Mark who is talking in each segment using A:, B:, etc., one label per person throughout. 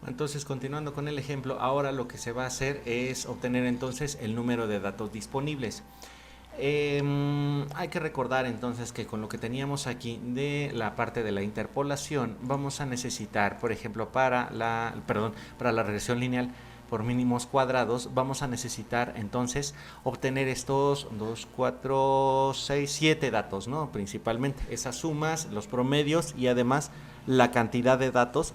A: Entonces, continuando con el ejemplo, ahora lo que se va a hacer es obtener entonces el número de datos disponibles. Hay que recordar entonces que con lo que teníamos aquí de la parte de la interpolación vamos a necesitar, por ejemplo, para la regresión lineal por mínimos cuadrados, vamos a necesitar entonces obtener estos 2, 4, 6, 7 datos, ¿no? Principalmente esas sumas, los promedios y además la cantidad de datos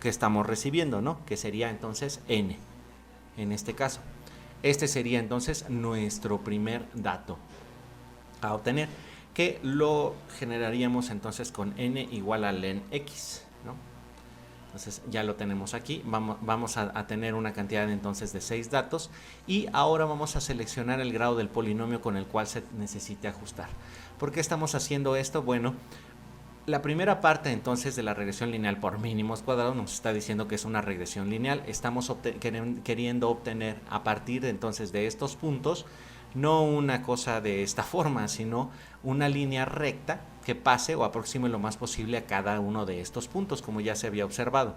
A: que estamos recibiendo, ¿no? Que sería entonces n en este caso. Este sería entonces nuestro primer dato a obtener, que lo generaríamos entonces con n igual a len x, ¿no? Entonces ya lo tenemos aquí, vamos a tener una cantidad entonces de 6 datos y ahora vamos a seleccionar el grado del polinomio con el cual se necesite ajustar. ¿Por qué estamos haciendo esto? Bueno, la primera parte entonces de la regresión lineal por mínimos cuadrados nos está diciendo que es una regresión lineal. Estamos queriendo obtener a partir entonces de estos puntos no una cosa de esta forma, sino una línea recta que pase o aproxime lo más posible a cada uno de estos puntos, como ya se había observado.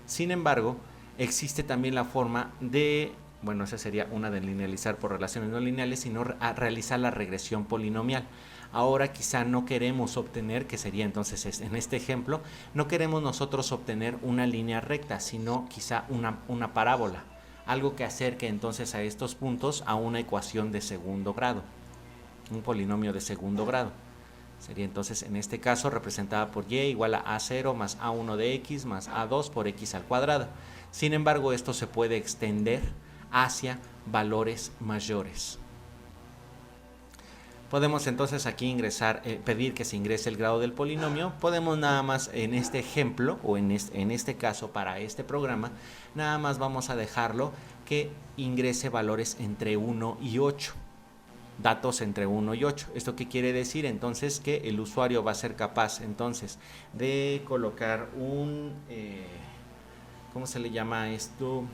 A: Sin embargo, existe también la forma de, bueno, esa sería una de linealizar por relaciones no lineales, sino a realizar la regresión polinomial. Ahora quizá no queremos obtener, que sería entonces en este ejemplo, no queremos nosotros obtener una línea recta, sino quizá una parábola, algo que acerque entonces a estos puntos a una ecuación de segundo grado, un polinomio de segundo grado. Sería entonces en este caso representada por y igual a a0 más a1 de x más a2 por x al cuadrado. Sin embargo, esto se puede extender hacia valores mayores. Podemos entonces aquí pedir que se ingrese el grado del polinomio. Podemos nada más en este ejemplo o en este caso para este programa, nada más vamos a dejarlo que ingrese valores entre 1 y 8. Datos entre 1 y 8. ¿Esto qué quiere decir? Entonces que el usuario va a ser capaz entonces de colocar ¿cómo se le llama esto?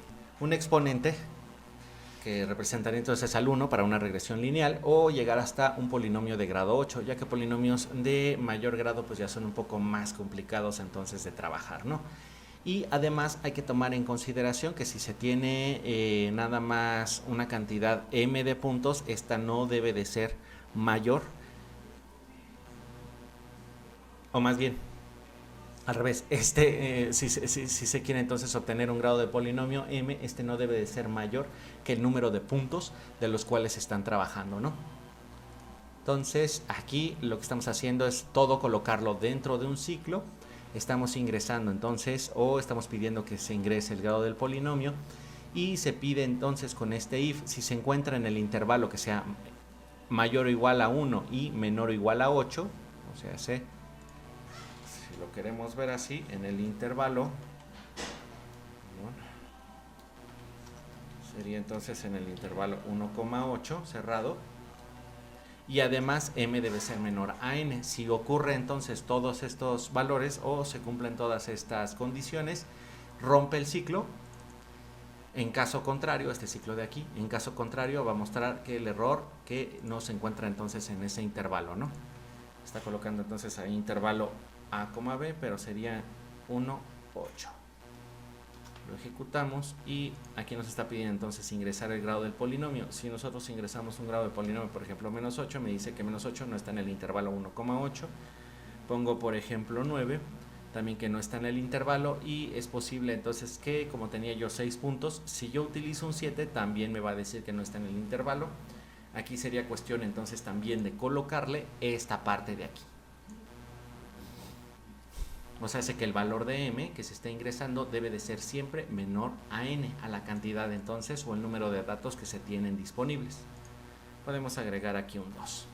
A: Un exponente que representaría entonces al 1 para una regresión lineal, o llegar hasta un polinomio de grado 8, ya que polinomios de mayor grado pues ya son un poco más complicados entonces de trabajar, ¿no? Y además hay que tomar en consideración que si se tiene nada más una cantidad m de puntos, esta no debe de ser mayor, o más bien, al revés, si se quiere entonces obtener un grado de polinomio m, este no debe de ser mayor que el número de puntos de los cuales están trabajando, ¿no? Entonces aquí lo que estamos haciendo es todo colocarlo dentro de un ciclo. Estamos ingresando entonces, o estamos pidiendo que se ingrese el grado del polinomio, y se pide entonces con este if, si se encuentra en el intervalo que sea mayor o igual a 1 y menor o igual a 8, o sea, si lo queremos ver así, en el intervalo, sería entonces en el intervalo 1,8 cerrado, y además m debe ser menor a n. Si ocurre entonces todos estos valores o se cumplen todas estas condiciones, rompe el ciclo. En caso contrario, este ciclo de aquí, en caso contrario va a mostrar que el error que no se encuentra entonces en ese intervalo, ¿no? Está colocando entonces ahí intervalo a, b, pero sería 1, 8. Lo ejecutamos y aquí nos está pidiendo entonces ingresar el grado del polinomio. Si nosotros ingresamos un grado de polinomio, por ejemplo menos 8, me dice que menos 8 no está en el intervalo 1,8. Pongo por ejemplo 9, también que no está en el intervalo, y es posible entonces que, como tenía yo 6 puntos, si yo utilizo un 7 también me va a decir que no está en el intervalo. Aquí sería cuestión entonces también de colocarle esta parte de aquí. O sea, hace que el valor de m que se está ingresando debe de ser siempre menor a n, a la cantidad entonces o el número de datos que se tienen disponibles. Podemos agregar aquí un 2.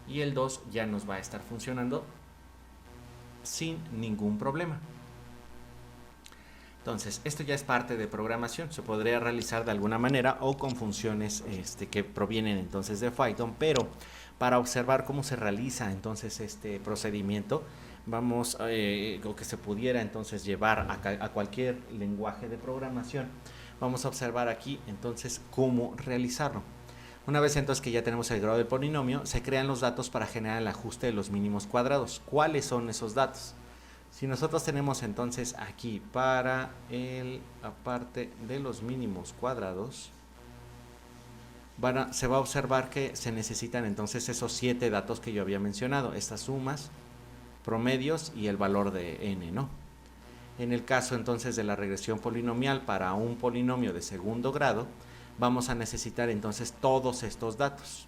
A: Y el 2 ya nos va a estar funcionando sin ningún problema. Entonces, esto ya es parte de programación. Se podría realizar de alguna manera o con funciones que provienen entonces de Python, pero para observar cómo se realiza entonces este procedimiento, vamos, o que se pudiera entonces llevar a cualquier lenguaje de programación, vamos a observar aquí entonces cómo realizarlo. Una vez entonces que ya tenemos el grado del polinomio, se crean los datos para generar el ajuste de los mínimos cuadrados. ¿Cuáles son esos datos? Si nosotros tenemos entonces aquí para la parte de los mínimos cuadrados, se va a observar que se necesitan entonces esos 7 datos que yo había mencionado, estas sumas, promedios y el valor de n, ¿no? En el caso entonces de la regresión polinomial para un polinomio de segundo grado, vamos a necesitar entonces todos estos datos.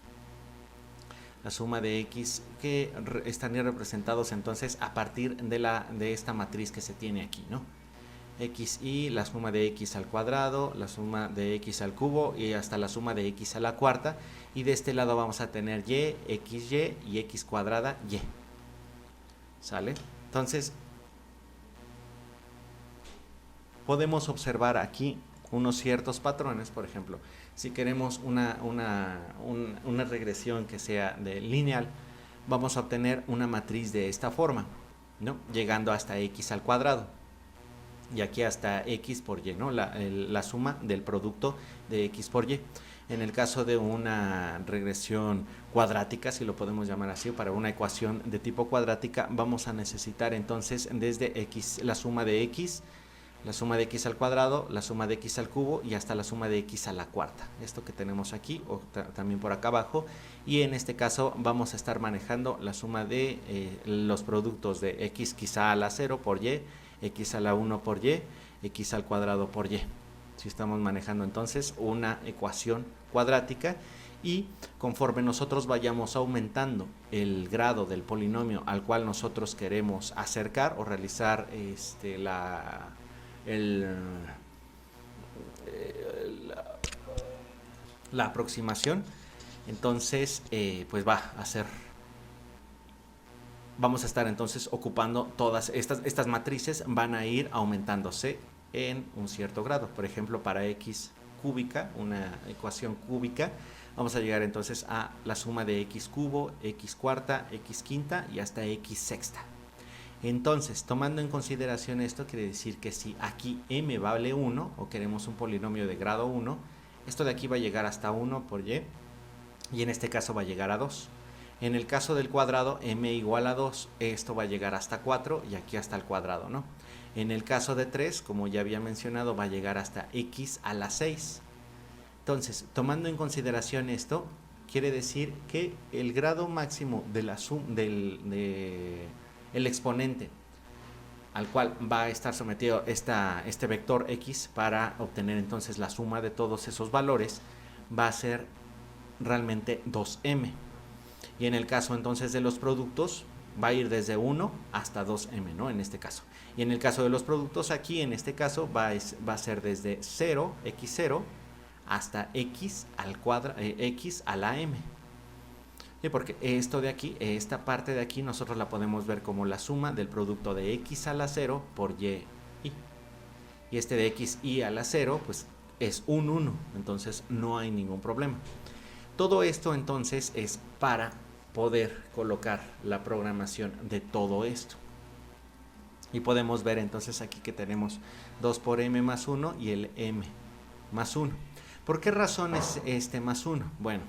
A: La suma de x que están representados entonces a partir de esta matriz que se tiene aquí, ¿no? xy, la suma de x al cuadrado, la suma de x al cubo y hasta la suma de x a la cuarta. Y de este lado vamos a tener y, xy y x cuadrada y. ¿Sale? Entonces, podemos observar aquí unos ciertos patrones. Por ejemplo, si queremos una regresión que sea de lineal, vamos a obtener una matriz de esta forma, ¿no? Llegando hasta x al cuadrado. Y aquí hasta x por y, ¿no? La suma del producto de x por y. En el caso de una regresión cuadrática, si lo podemos llamar así, para una ecuación de tipo cuadrática, vamos a necesitar entonces desde x, la suma de x al cuadrado, la suma de x al cubo y hasta la suma de x a la cuarta. Esto que tenemos aquí o también por acá abajo. Y en este caso vamos a estar manejando la suma de los productos de x quizá a la 0 por y, x a la 1 por y, x al cuadrado por y. Si estamos manejando entonces una ecuación cuadrática, y conforme nosotros vayamos aumentando el grado del polinomio al cual nosotros queremos acercar o realizar la aproximación, entonces pues vamos a estar entonces ocupando todas estas matrices, van a ir aumentándose en un cierto grado. Por ejemplo, para x cúbica, una ecuación cúbica, vamos a llegar entonces a la suma de x cubo, x cuarta, x quinta y hasta x sexta. Entonces, tomando en consideración esto, quiere decir que si aquí m vale 1 o queremos un polinomio de grado 1, esto de aquí va a llegar hasta 1 por y en este caso va a llegar a 2. En el caso del cuadrado, m igual a 2, esto va a llegar hasta 4 y aquí hasta el cuadrado, ¿no? En el caso de 3, como ya había mencionado, va a llegar hasta x a la 6. Entonces, tomando en consideración esto, quiere decir que el grado máximo de el exponente al cual va a estar sometido este vector x para obtener entonces la suma de todos esos valores va a ser realmente 2m. Y en el caso entonces de los productos va a ir desde 1 hasta 2m, ¿no? En este caso. Y en el caso de los productos aquí, en este caso, va a ser desde 0, x0, hasta x al cuadrado, x a la m. ¿Sí? Porque esto de aquí, esta parte de aquí, nosotros la podemos ver como la suma del producto de x a la 0 por y. Y este de x y a la 0, pues es un 1, entonces no hay ningún problema. Todo esto entonces es para poder colocar la programación de todo esto. Y podemos ver entonces aquí que tenemos 2 por m más 1 y el m más 1. ¿Por qué razón es este más 1? Bueno,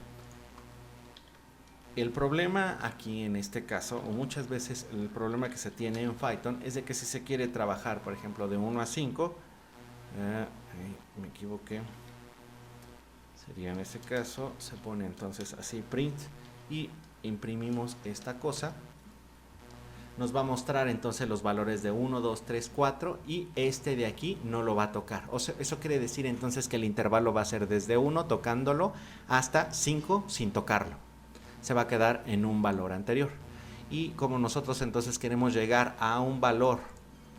A: el problema aquí en este caso, o muchas veces el problema que se tiene en Python, es de que si se quiere trabajar, por ejemplo, de 1 a 5, me equivoqué, sería en este caso, se pone entonces así print y imprimimos esta cosa, nos va a mostrar entonces los valores de 1, 2, 3, 4 y este de aquí no lo va a tocar. O sea, eso quiere decir entonces que el intervalo va a ser desde 1 tocándolo hasta 5 sin tocarlo. Se va a quedar en un valor anterior. Y como nosotros entonces queremos llegar a un valor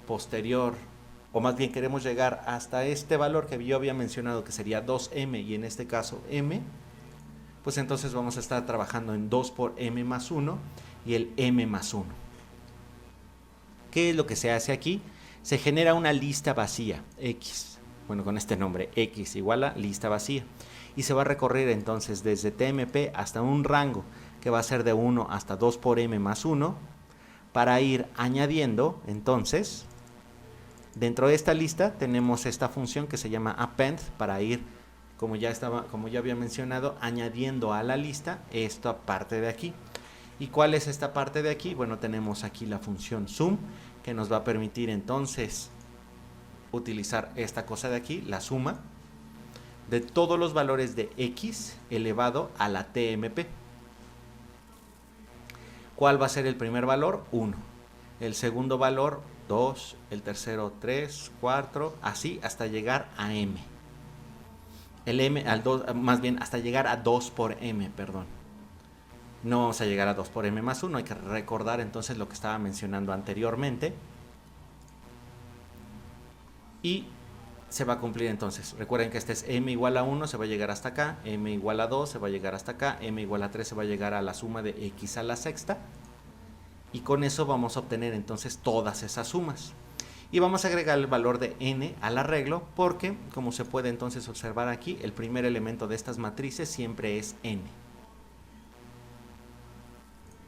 A: posterior, o más bien queremos llegar hasta este valor que yo había mencionado que sería 2m y en este caso m, pues entonces vamos a estar trabajando en 2 por m más 1 y el m más 1. ¿Qué es lo que se hace aquí? Se genera una lista vacía, x, bueno, con este nombre, x igual a lista vacía. Y se va a recorrer entonces desde TMP hasta un rango que va a ser de 1 hasta 2 por m más 1 para ir añadiendo entonces, dentro de esta lista tenemos esta función que se llama append para ir, como ya había mencionado, añadiendo a la lista esta parte de aquí. ¿Y cuál es esta parte de aquí? Bueno, tenemos aquí la función sum, que nos va a permitir entonces utilizar esta cosa de aquí, la suma de todos los valores de x elevado a la TMP. ¿Cuál va a ser el primer valor? 1. El segundo valor, 2. El tercero, 3, 4, así hasta llegar a m. El m al 2, más bien hasta llegar a 2 por m, perdón. No vamos a llegar a 2 por m más 1, hay que recordar entonces lo que estaba mencionando anteriormente. Y se va a cumplir entonces. Recuerden que este es m igual a 1, se va a llegar hasta acá, m igual a 2, se va a llegar hasta acá, m igual a 3, se va a llegar a la suma de x a la sexta. Y con eso vamos a obtener entonces todas esas sumas. Y vamos a agregar el valor de n al arreglo porque, como se puede entonces observar aquí, el primer elemento de estas matrices siempre es n.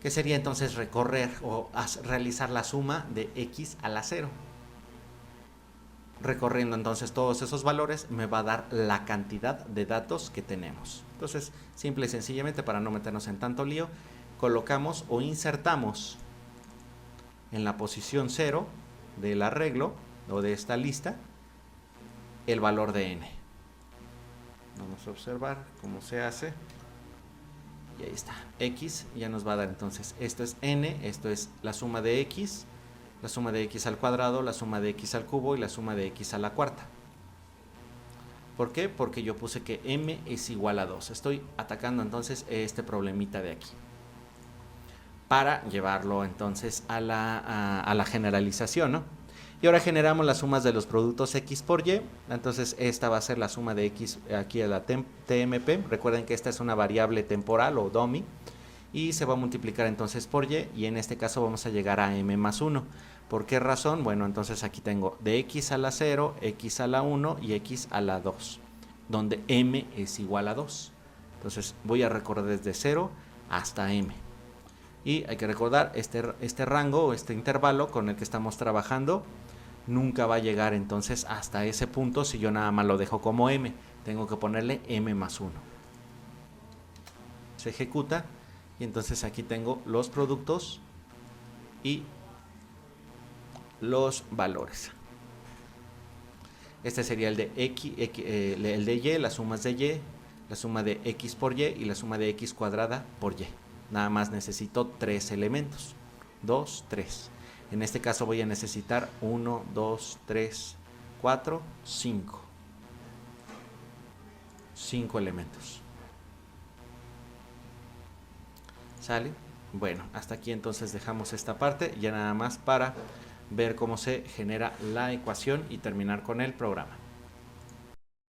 A: Que sería entonces recorrer o realizar la suma de x a la 0. Recorriendo entonces todos esos valores me va a dar la cantidad de datos que tenemos. Entonces, simple y sencillamente, para no meternos en tanto lío, colocamos o insertamos en la posición 0 del arreglo o de esta lista el valor de n. Vamos a observar cómo se hace. Y ahí está. X ya nos va a dar entonces, esto es n, esto es la suma de x, la suma de x al cuadrado, la suma de x al cubo y la suma de x a la cuarta. ¿Por qué? Porque yo puse que m es igual a 2. Estoy atacando entonces este problemita de aquí, para llevarlo entonces a la generalización, ¿no? Y ahora generamos las sumas de los productos x por y. Entonces esta va a ser la suma de x aquí a la TMP. Recuerden que esta es una variable temporal o dummy. Y se va a multiplicar entonces por y en este caso vamos a llegar a m más 1. ¿Por qué razón? Bueno, entonces aquí tengo de x a la 0, x a la 1 y x a la 2, donde m es igual a 2. Entonces voy a recorrer desde 0 hasta m. Y hay que recordar, este rango o este intervalo con el que estamos trabajando nunca va a llegar entonces hasta ese punto si yo nada más lo dejo como m. Tengo que ponerle m más 1. Se ejecuta y entonces aquí tengo los productos y los valores. Este sería el de x, el de y, las sumas de y, la suma de x por y la suma de x cuadrada por y. Nada más necesito 3 elementos. 2, 3. En este caso voy a necesitar 1, 2, 3, 4, 5. 5 elementos. ¿Sale? Bueno, hasta aquí entonces dejamos esta parte. Ya nada más para ver cómo se genera la ecuación y terminar con el programa.